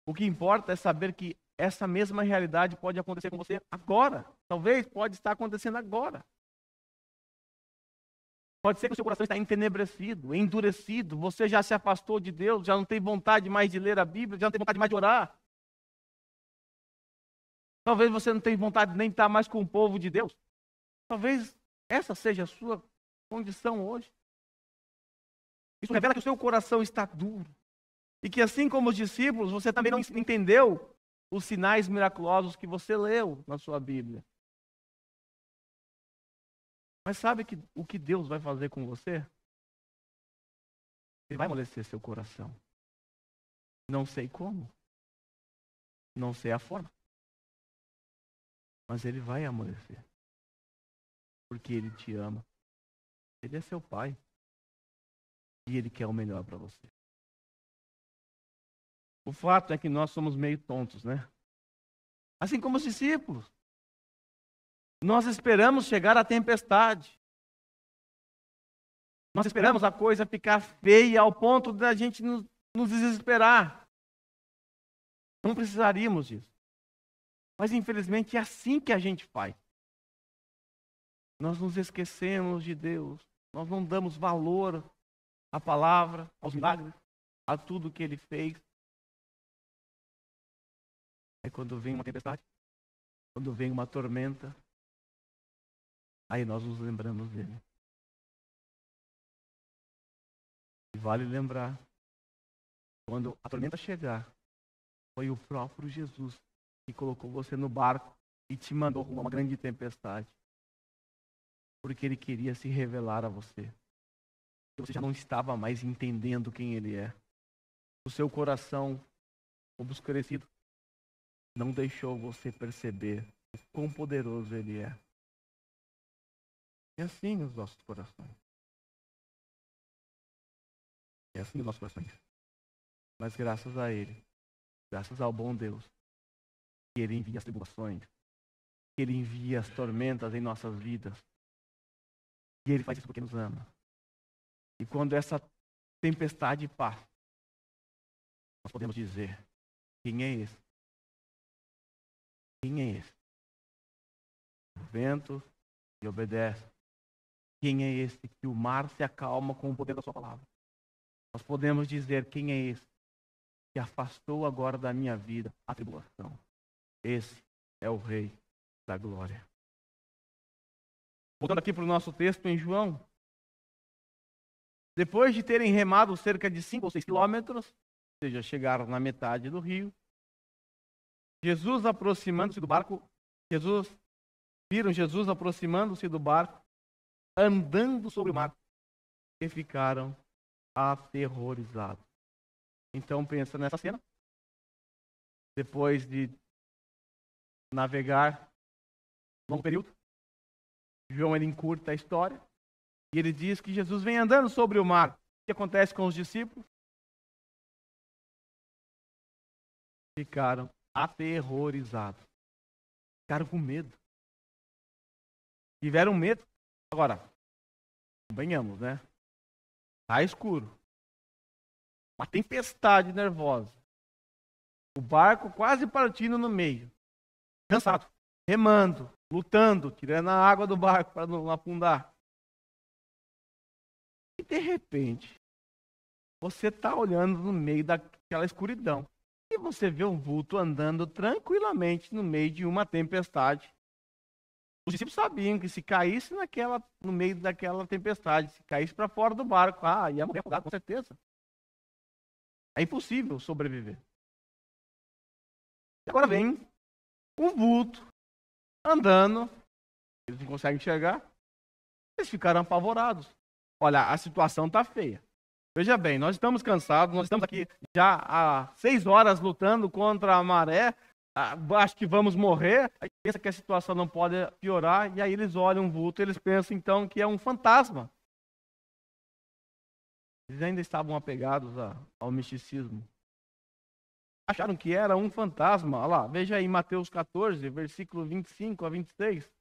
O que importa é saber que essa mesma realidade pode acontecer com você agora. Talvez pode estar acontecendo agora. Pode ser que o seu coração está entenebrecido, endurecido. Você já se afastou de Deus, já não tem vontade mais de ler a Bíblia, já não tem vontade mais de orar. Talvez você não tenha vontade nem de estar mais com o povo de Deus. Talvez essa seja a sua condição hoje. Isso revela que o seu coração está duro. E que assim como os discípulos, você também não entendeu os sinais miraculosos que você leu na sua Bíblia. Mas sabe o que Deus vai fazer com você? Ele vai amolecer seu coração. Não sei como. Não sei a forma. Mas Ele vai amolecer. Porque Ele te ama. Ele é seu Pai. E Ele quer o melhor para você. O fato é que nós somos meio tontos, né? Assim como os discípulos. Nós esperamos chegar à tempestade. Nós esperamos a coisa ficar feia ao ponto da gente nos desesperar. Não precisaríamos disso. Mas infelizmente é assim que a gente faz. Nós nos esquecemos de Deus. Nós não damos valor à palavra, aos milagres, a tudo que Ele fez. Aí quando vem uma tempestade, quando vem uma tormenta, aí nós nos lembramos dele. E vale lembrar, quando a tormenta chegar, foi o próprio Jesus que colocou você no barco e te mandou rumo a uma grande tempestade. Porque Ele queria se revelar a você. Você já não estava mais entendendo quem Ele é. O seu coração obscurecido não deixou você perceber o quão poderoso Ele é. É assim os nossos corações. É assim os nossos corações. Mas graças a Ele, graças ao bom Deus, que Ele envia as tribulações, que Ele envia as tormentas em nossas vidas. E Ele faz isso porque nos ama. E quando essa tempestade passa, nós podemos dizer, quem é esse? Quem é esse? O vento lhe obedece. Quem é esse que o mar se acalma com o poder da sua palavra? Nós podemos dizer, quem é esse que afastou agora da minha vida a tribulação? Esse é o Rei da Glória. Voltando aqui para o nosso texto em João. Depois de terem remado cerca de 5 ou 6 quilômetros, ou seja, chegaram na metade do rio, Jesus aproximando-se do barco, viram Jesus aproximando-se do barco, andando sobre o mar, e ficaram aterrorizados. Então pensa nessa cena. Depois de navegar um longo período, João ele encurta a história e ele diz que Jesus vem andando sobre o mar. O que acontece com os discípulos? Ficaram aterrorizados. Ficaram com medo. Tiveram medo. Agora, convenhamos, né? Tá escuro. Uma tempestade nervosa. O barco quase partindo no meio. Cansado. Remando. Lutando. Tirando a água do barco para não afundar. E de repente, você está olhando no meio daquela escuridão. E você vê um vulto andando tranquilamente no meio de uma tempestade. Os discípulos sabiam que se caísse no meio daquela tempestade, se caísse para fora do barco, ia morrer afogado, com certeza. É impossível sobreviver. E agora vem um vulto andando, eles não conseguem enxergar, eles ficaram apavorados. Olha, a situação está feia. Veja bem, nós estamos cansados, nós estamos aqui já há 6 horas lutando contra a maré, acho que vamos morrer, aí pensa que a situação não pode piorar, e aí eles olham um vulto, eles pensam então que é um fantasma. Eles ainda estavam apegados ao misticismo. Acharam que era um fantasma. Olha lá, veja aí Mateus 14, versículo 25 a 26.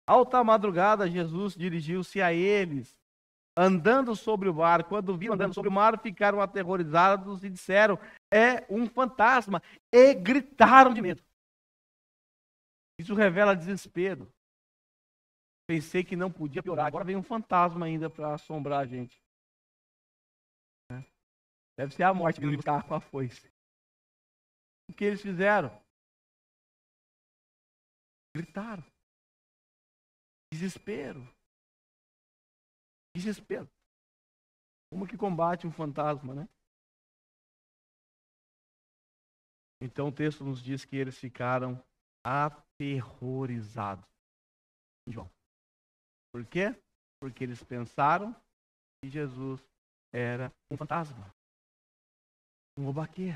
Alta madrugada, Jesus dirigiu-se a eles, andando sobre o mar. Quando viram andando sobre o mar, ficaram aterrorizados e disseram, é um fantasma. E gritaram de medo. Isso revela desespero. Pensei que não podia piorar. Agora vem um fantasma ainda para assombrar a gente. Deve ser a morte que ele carro com a foice. O que eles fizeram? Gritaram. Desespero. Desespero. Como que combate um fantasma, né? Então o texto nos diz que eles ficaram aterrorizados. João. Por quê? Porque eles pensaram que Jesus era um fantasma. Um obaquê.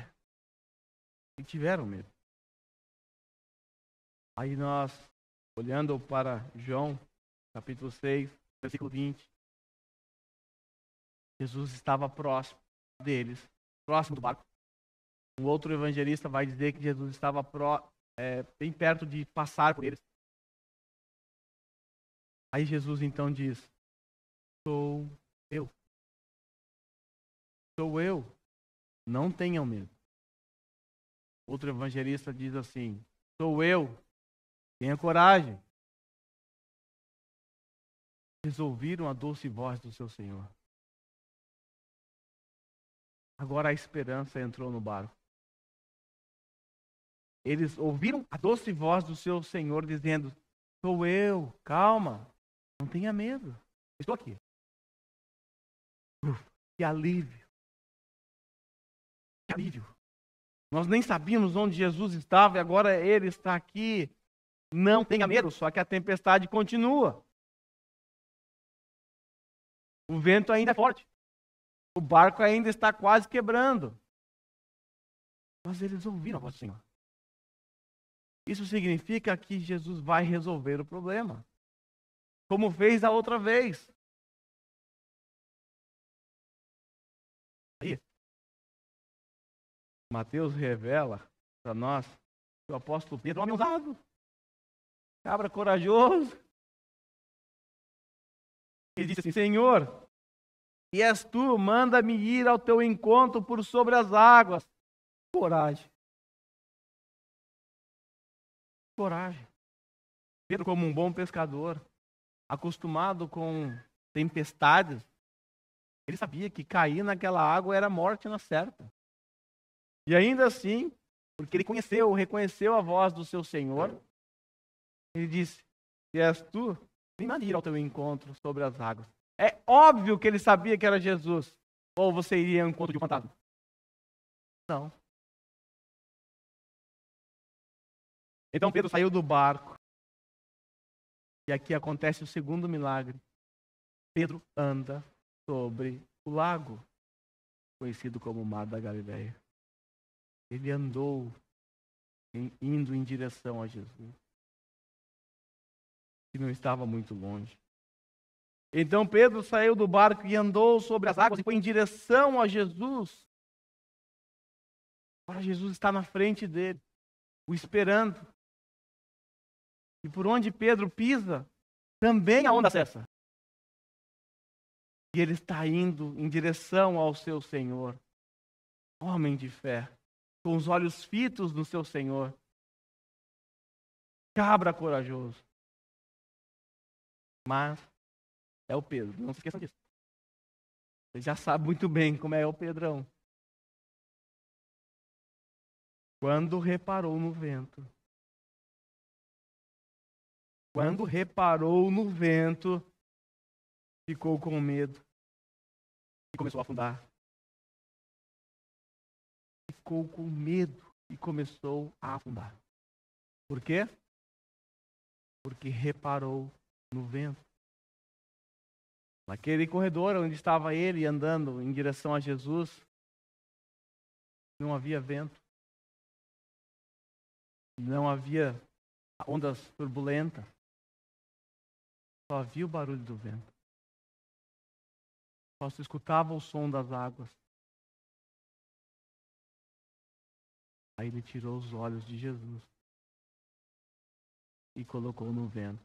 E tiveram medo. Aí nós, olhando para João, capítulo 6, versículo 20, Jesus estava próximo deles, próximo do barco. Um outro evangelista vai dizer que Jesus estava bem perto de passar por eles. Aí Jesus então diz, sou eu. Sou eu. Não tenham medo. Outro evangelista diz assim, sou eu. Tenha coragem. Eles ouviram a doce voz do seu Senhor. Agora a esperança entrou no barco. Eles ouviram a doce voz do seu Senhor dizendo, sou eu, calma, não tenha medo, estou aqui. Que alívio. Que alívio. Nós nem sabíamos onde Jesus estava e agora ele está aqui. Não tenha medo, só que a tempestade continua. O vento ainda é forte. O barco ainda está quase quebrando. Mas eles ouviram a voz do Senhor. Isso significa que Jesus vai resolver o problema. Como fez da outra vez. Aí, Mateus revela para nós que o apóstolo Pedro, homem ousado, cabra corajoso, ele disse assim, Senhor, se és tu, manda-me ir ao teu encontro por sobre as águas. Coragem. Coragem. Pedro, como um bom pescador, acostumado com tempestades, ele sabia que cair naquela água era morte na certa. E ainda assim, porque ele reconheceu a voz do seu Senhor, ele disse, se és tu, me manda ir ao teu encontro sobre as águas. É óbvio que ele sabia que era Jesus. Ou você iria ao encontro de um fantasma? Não. Então Pedro saiu do barco. E aqui acontece o segundo milagre. Pedro anda sobre o lago, conhecido como o Mar da Galileia. Ele andou indo em direção a Jesus. E não estava muito longe. Então Pedro saiu do barco e andou sobre as águas e foi em direção a Jesus. Agora Jesus está na frente dele, o esperando. E por onde Pedro pisa, também a onda cessa. E ele está indo em direção ao seu Senhor. Homem de fé, com os olhos fitos no seu Senhor. Cabra corajoso. Mas é o Pedro, não se esqueçam disso. Você já sabe muito bem como é o Pedrão. Quando reparou no vento. Quando reparou no vento, ficou com medo e começou a afundar. Ficou com medo e começou a afundar. Por quê? Porque reparou no vento. Naquele corredor onde estava ele andando em direção a Jesus, não havia vento. Não havia ondas turbulentas. Só havia o barulho do vento. Só se escutava o som das águas. Aí ele tirou os olhos de Jesus e colocou no vento.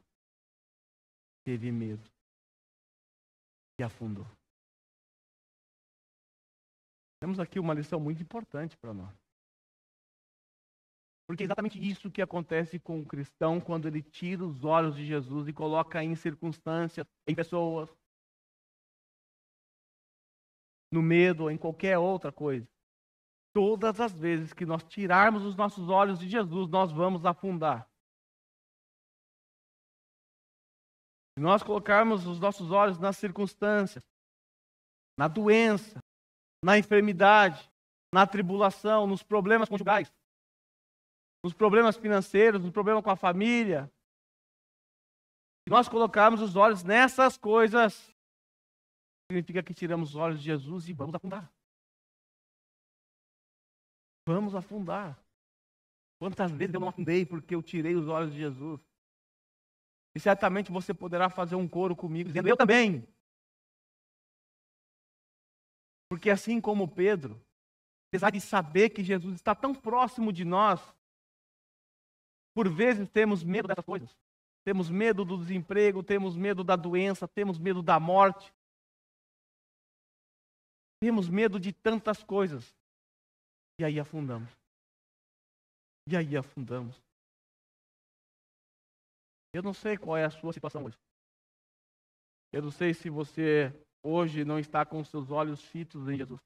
Teve medo e afundou. Temos aqui uma lição muito importante para nós. Porque é exatamente isso que acontece com o cristão quando ele tira os olhos de Jesus e coloca em circunstâncias, em pessoas, no medo ou em qualquer outra coisa. Todas as vezes que nós tirarmos os nossos olhos de Jesus, nós vamos afundar. Se nós colocarmos os nossos olhos nas circunstâncias, na doença, na enfermidade, na tribulação, nos problemas conjugais, nos problemas financeiros, no problema com a família, se nós colocarmos os olhos nessas coisas, significa que tiramos os olhos de Jesus e vamos afundar. Vamos afundar. Quantas vezes eu não afundei porque eu tirei os olhos de Jesus? E certamente você poderá fazer um coro comigo, dizendo, eu também. Porque assim como Pedro, apesar de saber que Jesus está tão próximo de nós, por vezes temos medo dessas coisas. Temos medo do desemprego, temos medo da doença, temos medo da morte. Temos medo de tantas coisas. E aí afundamos. E aí afundamos. Eu não sei qual é a sua situação hoje. Eu não sei se você hoje não está com seus olhos fitos em Jesus.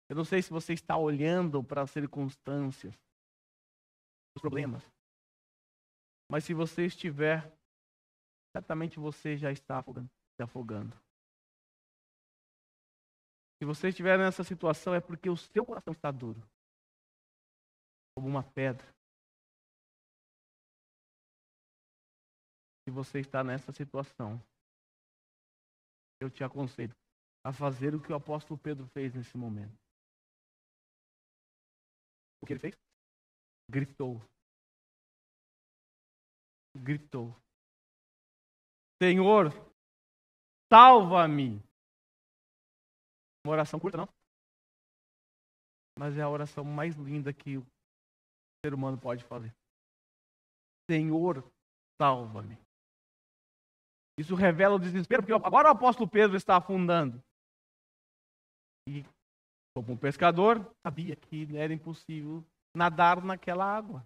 Eu não sei se você está olhando para as circunstâncias, os problemas. Mas se você estiver, certamente você já está se afogando. Se você estiver nessa situação é porque o seu coração está duro, como uma pedra. Se você está nessa situação, eu te aconselho a fazer o que o apóstolo Pedro fez nesse momento. O que ele fez? Gritou. Gritou. Senhor, salva-me. Uma oração curta, não? Mas é a oração mais linda que o ser humano pode fazer. Senhor, salva-me. Isso revela o desespero, porque agora o apóstolo Pedro está afundando. E, como um pescador, sabia que era impossível nadar naquela água.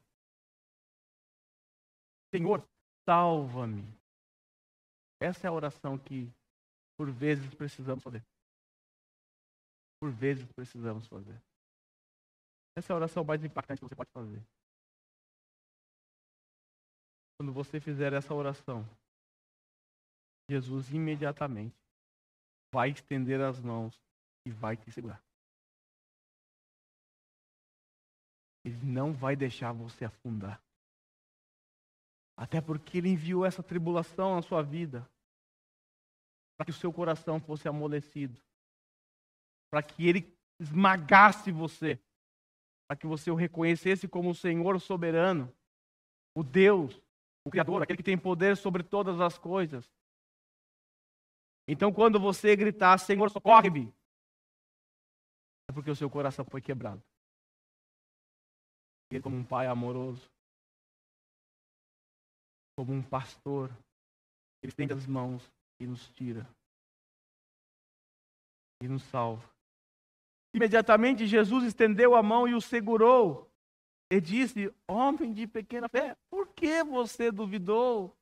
Senhor, salva-me. Essa é a oração que, por vezes, precisamos fazer. Por vezes, precisamos fazer. Essa é a oração mais impactante que você pode fazer. Quando você fizer essa oração, Jesus imediatamente vai estender as mãos e vai te segurar. Ele não vai deixar você afundar. Até porque Ele enviou essa tribulação na sua vida para que o seu coração fosse amolecido. Para que Ele esmagasse você. Para que você o reconhecesse como o Senhor soberano. O Deus, o Criador, aquele que tem poder sobre todas as coisas. Então quando você gritar, Senhor, socorre-me, é porque o seu coração foi quebrado. Ele, como um pai amoroso, como um pastor, Ele estende as mãos e nos tira. E nos salva. Imediatamente Jesus estendeu a mão e o segurou. E disse, homem de pequena fé, por que você duvidou?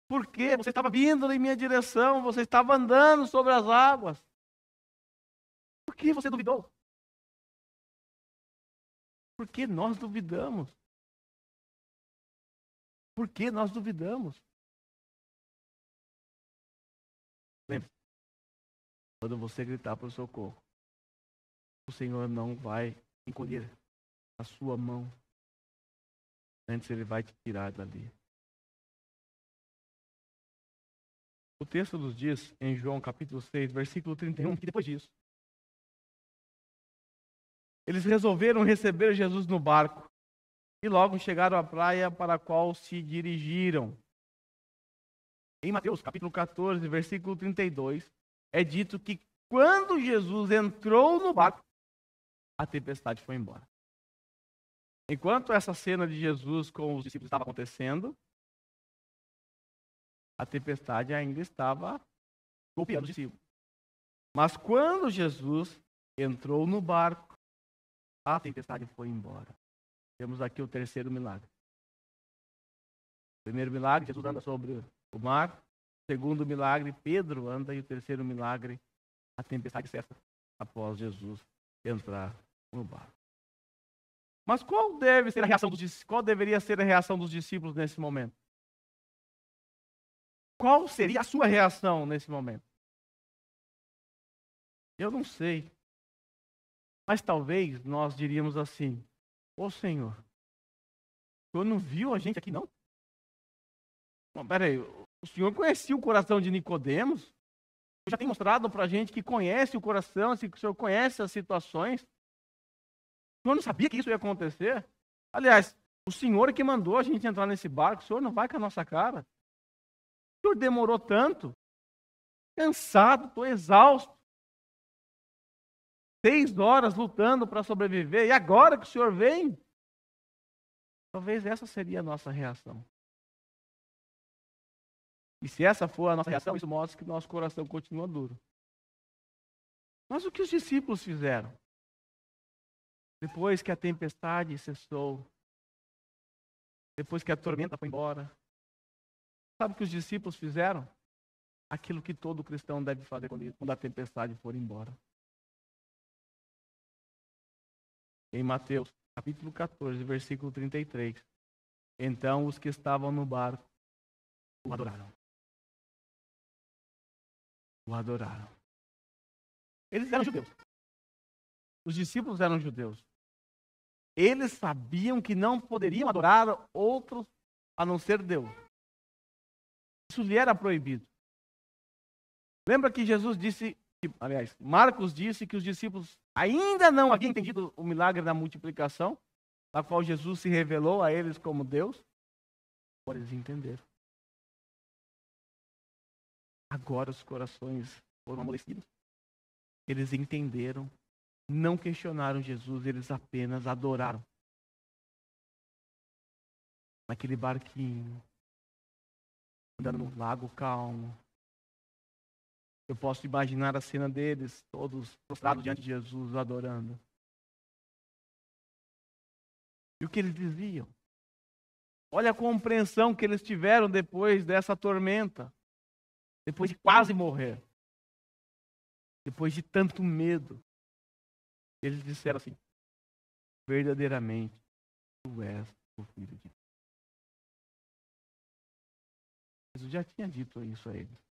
Por quê? Você estava vindo em minha direção, você estava andando sobre as águas. Por que você duvidou? Por que nós duvidamos? Por que nós duvidamos? Lembre-se, quando você gritar por socorro, o Senhor não vai encolher a sua mão. Antes Ele vai te tirar dali. O texto nos diz, em João capítulo 6, versículo 31, que depois disso, eles resolveram receber Jesus no barco e logo chegaram à praia para a qual se dirigiram. Em Mateus capítulo 14, versículo 32, é dito que quando Jesus entrou no barco, a tempestade foi embora. Enquanto essa cena de Jesus com os discípulos estava acontecendo, a tempestade ainda estava golpeando os discípulos. Mas quando Jesus entrou no barco, a tempestade foi embora. Temos aqui o terceiro milagre. Primeiro milagre, Jesus anda sobre o mar. Segundo milagre, Pedro anda. E o terceiro milagre, a tempestade cessa após Jesus entrar no barco. Mas qual deveria ser a reação dos discípulos nesse momento? Qual seria a sua reação nesse momento? Eu não sei. Mas talvez nós diríamos assim: ô Senhor, o Senhor não viu a gente aqui não? Peraí, o Senhor conhecia o coração de Nicodemos? O Senhor já tem mostrado para a gente que conhece o coração, que o Senhor conhece as situações. O Senhor não sabia que isso ia acontecer? Aliás, o Senhor que mandou a gente entrar nesse barco, o Senhor não vai com a nossa cara. O Senhor demorou tanto, cansado, estou exausto. 6 horas lutando para sobreviver, e agora que o Senhor vem? Talvez essa seria a nossa reação. E se essa for a nossa reação, isso mostra que nosso coração continua duro. Mas o que os discípulos fizeram? Depois que a tempestade cessou, depois que a tormenta foi embora, sabe o que os discípulos fizeram? Aquilo que todo cristão deve fazer quando a tempestade for embora. Em Mateus, capítulo 14, versículo 33. Então os que estavam no barco o adoraram. O adoraram. Eles eram judeus. Os discípulos eram judeus. Eles sabiam que não poderiam adorar outros a não ser Deus. Isso lhe era proibido. Lembra que Jesus disse, Marcos disse que os discípulos ainda não haviam entendido o milagre da multiplicação, a qual Jesus se revelou a eles como Deus? Agora eles entenderam. Agora os corações foram amolecidos. Eles entenderam, não questionaram Jesus, eles apenas adoraram. Naquele barquinho, andando no lago calmo. Eu posso imaginar a cena deles, todos prostrados diante de Jesus, adorando. E o que eles diziam? Olha a compreensão que eles tiveram depois dessa tormenta. Depois de quase morrer. Depois de tanto medo. Eles disseram assim: verdadeiramente, tu és o Filho de Deus. Jesus já tinha dito isso a eles.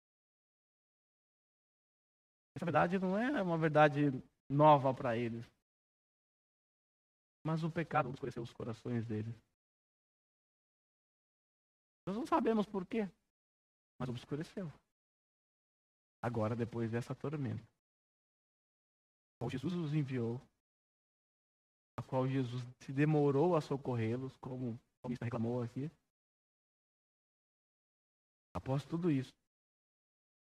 Essa verdade não é uma verdade nova para eles. Mas o pecado obscureceu os corações deles. Nós não sabemos por quê, mas obscureceu. Agora, depois dessa tormenta, a qual Jesus os enviou, a qual Jesus se demorou a socorrê-los, como o salmista reclamou aqui. Após tudo isso,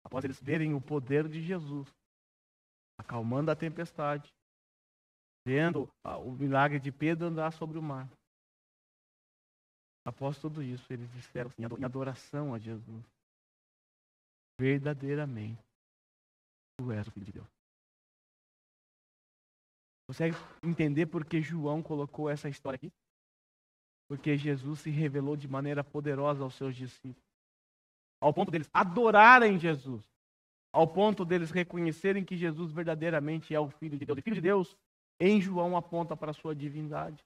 após eles verem o poder de Jesus, acalmando a tempestade, vendo o milagre de Pedro andar sobre o mar, após tudo isso, eles disseram assim, em adoração a Jesus: verdadeiramente, tu és o Filho de Deus. Consegue entender por que João colocou essa história aqui? Porque Jesus se revelou de maneira poderosa aos seus discípulos, ao ponto deles adorarem Jesus, ao ponto deles reconhecerem que Jesus verdadeiramente é o Filho de Deus. E Filho de Deus, em João, aponta para a sua divindade.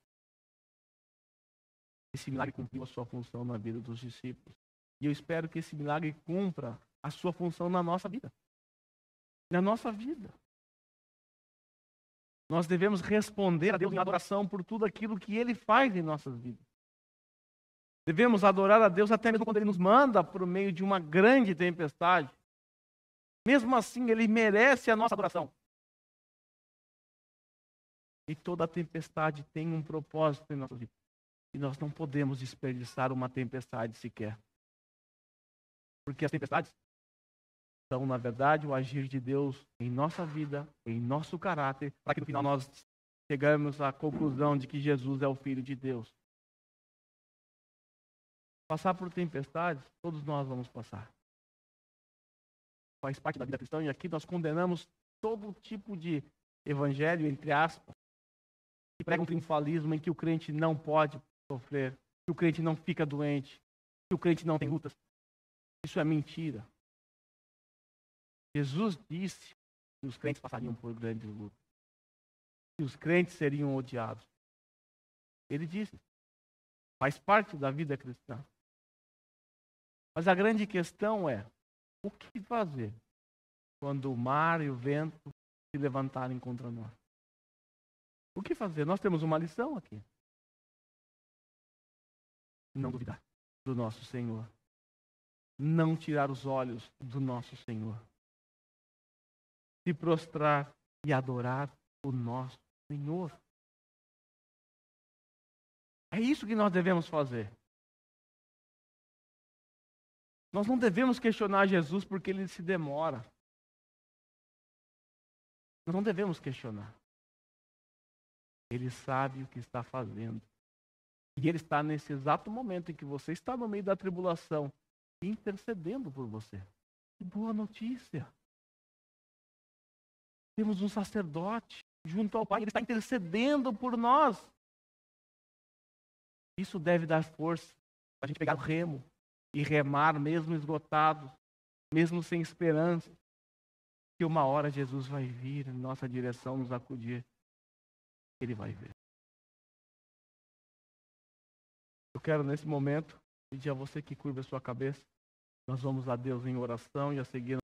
Esse milagre cumpriu a sua função na vida dos discípulos. E eu espero que esse milagre cumpra a sua função na nossa vida. Na nossa vida. Nós devemos responder a Deus em adoração por tudo aquilo que Ele faz em nossas vidas. Devemos adorar a Deus até mesmo quando Ele nos manda por meio de uma grande tempestade. Mesmo assim, Ele merece a nossa adoração. E toda tempestade tem um propósito em nossa vida. E nós não podemos desperdiçar uma tempestade sequer. Porque as tempestades são, na verdade, o agir de Deus em nossa vida, em nosso caráter, para que no final nós chegamos à conclusão de que Jesus é o Filho de Deus. Passar por tempestades, todos nós vamos passar. Faz parte da vida cristã, e aqui nós condenamos todo tipo de evangelho, entre aspas, que prega um triunfalismo em que o crente não pode sofrer, que o crente não fica doente, que o crente não tem lutas. Isso é mentira. Jesus disse que os crentes passariam por grandes lutas, que os crentes seriam odiados. Ele disse, faz parte da vida cristã. Mas a grande questão é, o que fazer quando o mar e o vento se levantarem contra nós? O que fazer? Nós temos uma lição aqui. Não duvidar do nosso Senhor. Não tirar os olhos do nosso Senhor. Se prostrar e adorar o nosso Senhor. É isso que nós devemos fazer. Nós não devemos questionar Jesus porque Ele se demora. Nós não devemos questionar. Ele sabe o que está fazendo. E Ele está nesse exato momento em que você está no meio da tribulação, intercedendo por você. Que boa notícia! Temos um sacerdote junto ao Pai, Ele está intercedendo por nós. Isso deve dar força para a gente pegar o remo e remar mesmo esgotado, mesmo sem esperança. Que uma hora Jesus vai vir em nossa direção, nos acudir. Ele vai ver. Eu quero nesse momento pedir a você que curva a sua cabeça. Nós vamos a Deus em oração e a seguir.